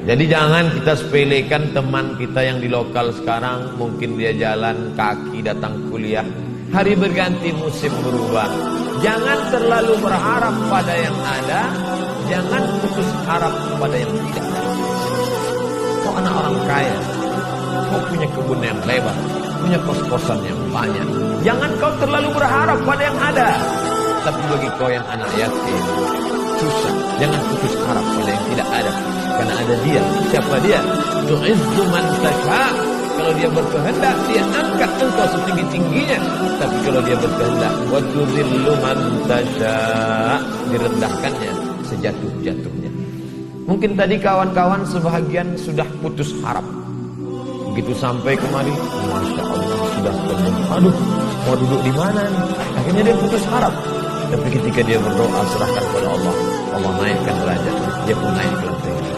Jadi jangan kita sepelekan teman kita yang di lokal sekarang. Mungkin dia jalan kaki datang kuliah. Hari berganti, musim berubah. Jangan terlalu berharap pada yang ada. Jangan putus harap pada yang tidak ada. Kau anak orang kaya, kau punya kebun yang lebar, punya kos-kosan yang banyak. Jangan kau terlalu berharap pada yang ada. Tapi bagi kau yang anak yatim, susah. Jangan putus harap pada yang tidak ada. Karena ada dia. Siapa dia? Tu'izzu man tasha. Kalau dia berkehendak, dia angkat engkau setinggi-tingginya. Tapi kalau dia berkehendak, wa tuzillu man tasha, direndahkannya sejatuh-jatuhnya. Mungkin tadi kawan-kawan sebahagian sudah putus harap. Begitu sampai kemari, Masya Allah sudah penuh. Aduh, mau duduk di mana nih? Akhirnya dia putus harap. Tapi ketika dia berdoa serahkan kepada Allah, Allah naikkan derajatnya. Dia pun naik ke lantai.